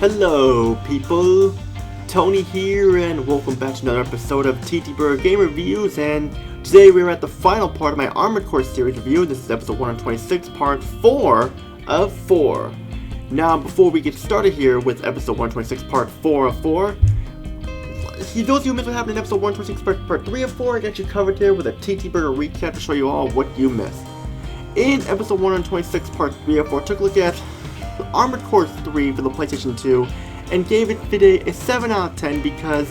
Hello people, Tony here and welcome back to another episode of TTBurger Game Reviews, and today we're at the final part of my Armored Core series review. This is episode 126, part 4 of 4. Now before we get started here with episode 126, part 4 of 4, those of you who missed what happened in episode 126, part 3 of 4, I got you covered here with a TTBurger recap to show you all what you missed. In episode 126, part 3 of 4, took a look at Armored Core 3 for the PlayStation 2 and gave it a 7 out of 10 because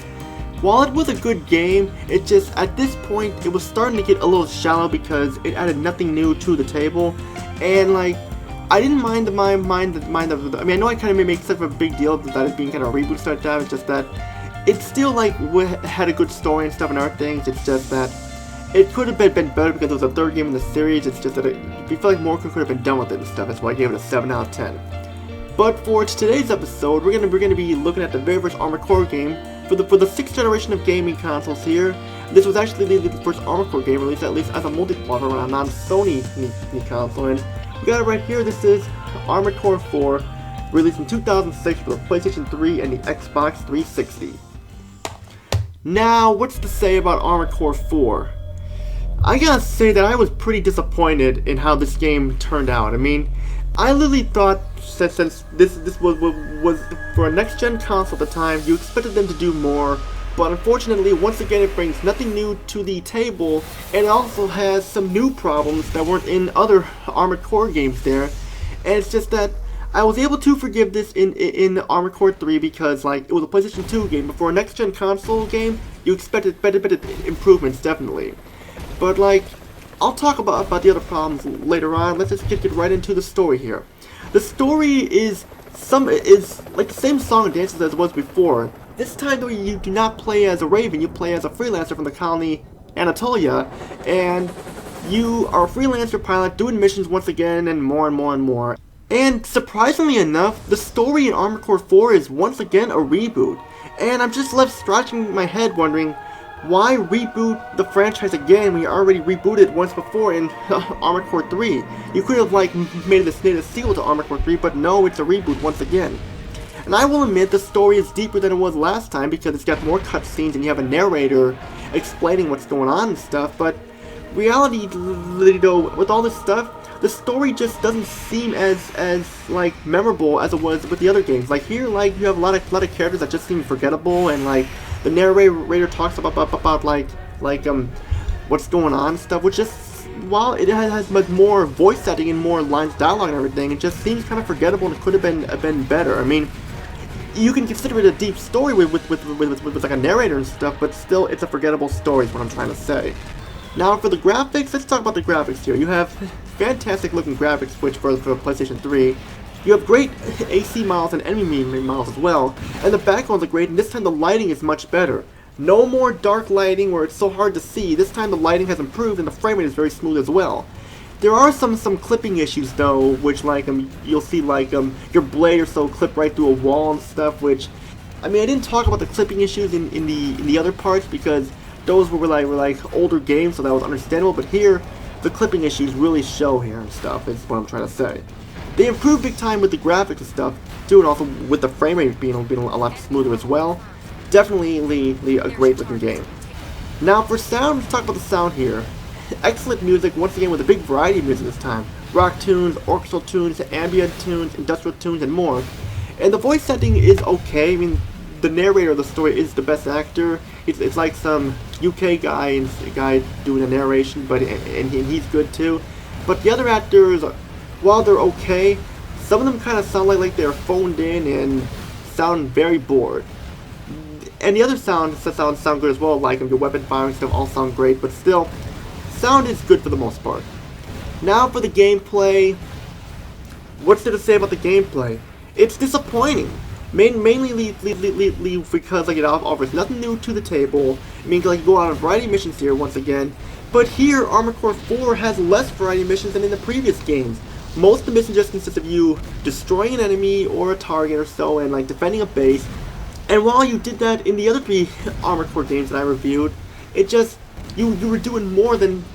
while it was a good game, it just, at this point, it was starting to get a little shallow because it added nothing new to the table. And like, I didn't mind I mean, I know I kind of made such a big deal that it being kind of a reboot like that. It's just that it still like had a good story and stuff and other things. It's just that it could have been better because it was a third game in the series. It's just that we feel like more could have been done with it and stuff. That's why I gave it a 7 out of 10. But for today's episode, we're gonna be looking at the very first Armored Core game for the 6th generation of gaming consoles here. This was actually the first Armored Core game released at least as a multiplayer on a non-Sony console, and we got it right here. This is Armored Core 4, released in 2006 for the PlayStation 3 and the Xbox 360. Now, what's to say about Armored Core 4? I gotta say that I was pretty disappointed in how this game turned out. I mean, I literally thought that since this was for a next-gen console at the time, you expected them to do more, but unfortunately, once again, it brings nothing new to the table, and it also has some new problems that weren't in other Armored Core games there, and it's just that I was able to forgive this in Armored Core 3 because, like, it was a PlayStation 2 game, but for a next-gen console game, you expected better improvements, definitely. But, like, I'll talk about the other problems later on. Let's just get right into the story here. The story is like the same song and dances as it was before. This time, though, you do not play as a Raven. You play as a freelancer from the colony Anatolia, and you are a freelancer pilot doing missions once again, and more and more and more. And surprisingly enough, the story in Armored Core 4 is once again a reboot. And I'm just left scratching my head wondering, why reboot the franchise again when you already rebooted once before in Armored Core 3? You could have like made a sequel to Armored Core 3, but no, it's a reboot once again. And I will admit the story is deeper than it was last time because it's got more cutscenes and you have a narrator explaining what's going on and stuff, but reality, though, with all this stuff, the story just doesn't seem as like memorable as it was with the other games. Like here, like you have a lot of characters that just seem forgettable, and like the narrator talks about what's going on and stuff, which just, while it has much more voice acting and more lines, dialogue and everything, it just seems kind of forgettable and it could have been better. I mean, you can consider it a deep story with like a narrator and stuff, but still, it's a forgettable story is what I'm trying to say. Now for the graphics, let's talk about the graphics here. You have fantastic looking graphics, which for the PlayStation 3. You have great AC models and enemy models as well, and the backgrounds are great, and this time the lighting is much better. No more dark lighting where it's so hard to see. This time the lighting has improved and the frame rate is very smooth as well. There are some clipping issues though, which like you'll see like your blade or so clip right through a wall and stuff, which, I mean, I didn't talk about the clipping issues in the other parts because those were like older games, so that was understandable, but here the clipping issues really show here and stuff, is what I'm trying to say. They improved big time with the graphics and stuff too, and also with the frame rate being a lot smoother as well. Definitely a great looking game. Now for sound, let's talk about the sound here. Excellent music, once again with a big variety of music this time. Rock tunes, orchestral tunes, ambient tunes, industrial tunes, and more. And the voice acting is okay. I mean, the narrator of the story is the best actor. It's like some UK guy doing a narration, but and he's good too. But the other actors, while they're okay, some of them kind of sound like they're phoned in and sound very bored. And the other sound good as well, like your weapon firing stuff all sound great, but still, sound is good for the most part. Now for the gameplay, what's there to say about the gameplay? It's disappointing. Mainly because like it offers nothing new to the table. I mean, like you go on a variety of missions here once again, but here Armored Core 4 has less variety of missions than in the previous games. Most of the missions just consist of you destroying an enemy or a target or so and like defending a base. And while you did that in the other 3 Armored Core games that I reviewed, it just, you were doing more than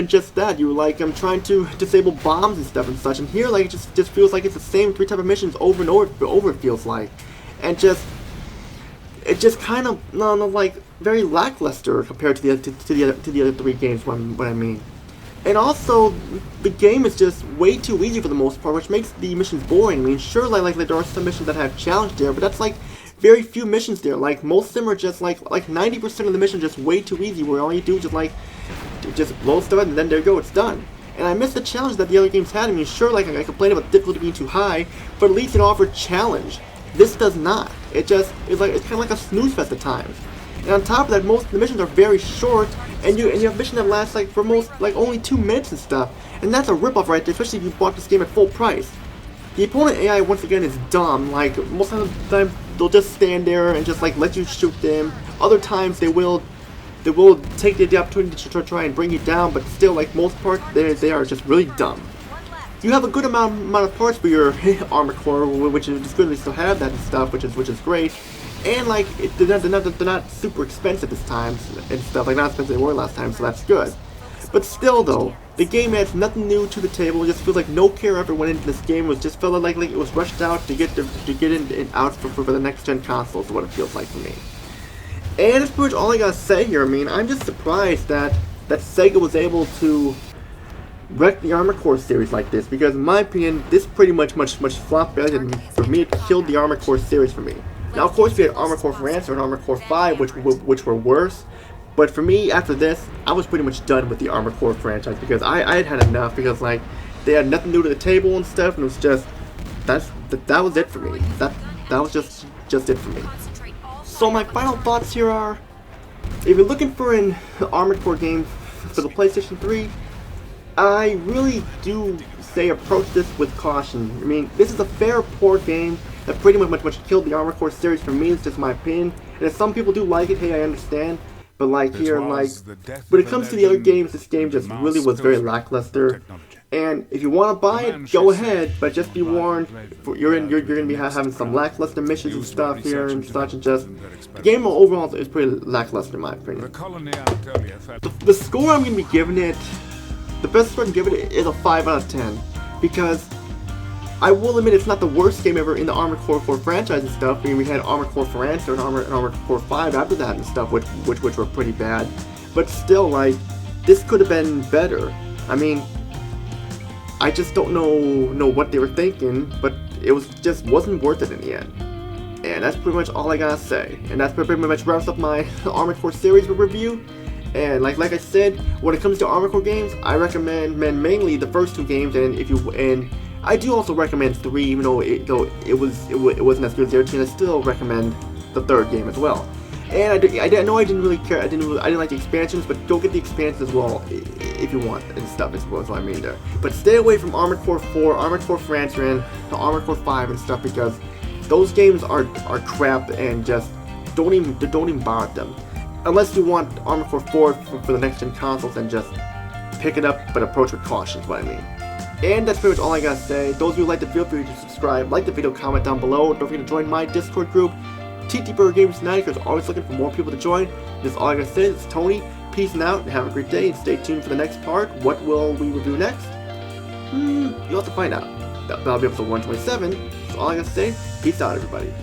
just that. You were like, I'm trying to disable bombs and stuff and such, and here like it just feels like it's the same 3 type of missions over and over it feels like. and it just kind of like very lackluster compared to the other three games. What I mean. And also, the game is just way too easy for the most part, which makes the missions boring. I mean, sure, like there are some missions that have challenge there, but that's like very few missions there. Like most of them are just like 90% of the missions just way too easy, where all you do is just blow stuff and then there you go, it's done. And I miss the challenge that the other games had. I mean, sure, like I complained about difficulty being too high, but at least it offered challenge. This does not. It's kind of like a snooze fest at times. And on top of that, most of the missions are very short, and you have missions that last like for most only 2 minutes and stuff. And that's a ripoff right there, especially if you bought this game at full price. The opponent AI once again is dumb. Like most of the time they'll just stand there and just like let you shoot them. Other times they will take the opportunity to try and bring you down, but still, like most parts, they are just really dumb. You have a good amount of parts for your armor core, which is good. They still have that and stuff, which is great. And like they're not super expensive this time and stuff. Like not expensive they were last time, so that's good. But still, though, the game adds nothing new to the table. It just feels like no care ever went into this game. It just felt like it was rushed out to get in and out for the next gen consoles. Is what it feels like for me. And that's pretty much all I gotta say here. I mean, I'm just surprised that Sega was able to wreck the Armored Core series like this, because in my opinion, this pretty much flopped better than for me. It killed the Armored Core series for me. Now, of course, we had Armored Core for Answer and Armored Core 5, which were worse. But for me, after this, I was pretty much done with the Armored Core franchise, because I had enough, because like they had nothing new to the table and stuff, and it was just that was it for me. That was just it for me. So my final thoughts here are, if you're looking for an Armored Core game for the PlayStation 3, I really do say approach this with caution. I mean, this is a fair port game that pretty much killed the Armored Core series for me. It's just my opinion. And if some people do like it, hey, I understand. But like here, like when it comes to the other games, this game just really was very lackluster. And if you want to buy it, go ahead, but just be warned, you're gonna be having some lackluster missions and stuff here and such, and just the game overall is pretty lackluster in my opinion. The score I'm gonna be giving it, the best score I can give it is a 5 out of 10, because I will admit it's not the worst game ever in the Armored Core 4 franchise and stuff. I mean, we had Armored Core for Answer and Armored Core 5 after that and stuff, which were pretty bad. But still, like, this could have been better. I mean, I just don't know what they were thinking, but it wasn't worth it in the end. And that's pretty much all I gotta say. And that's pretty much wraps up my Armored Core series review. And like I said, when it comes to Armored Core games, I recommend mainly the first 2 games, and I do also recommend 3, even though it wasn't as good as the other 2. I still recommend the 3rd game as well. And I didn't really care. I didn't like the expansions, but go get the expansions as well if you want and stuff. Is what I mean there. But stay away from Armored Core 4, Armored Core for Answer, and the Armored Core 5 and stuff, because those games are crap, and just don't even bother them. Unless you want Armored Core 4 for the next gen consoles, then just pick it up, but approach with caution is what I mean. And that's pretty much all I gotta say. Those of you who like the video, feel free to subscribe, like the video, comment down below. Don't forget to join my Discord group, TTBurger Gamers Tonight, because I'm always looking for more people to join. That's all I gotta say. This is Tony. Peace out, and have a great day, and stay tuned for the next part. What will we review next? You'll have to find out. That'll be episode 127. That's all I gotta say. Peace out, everybody.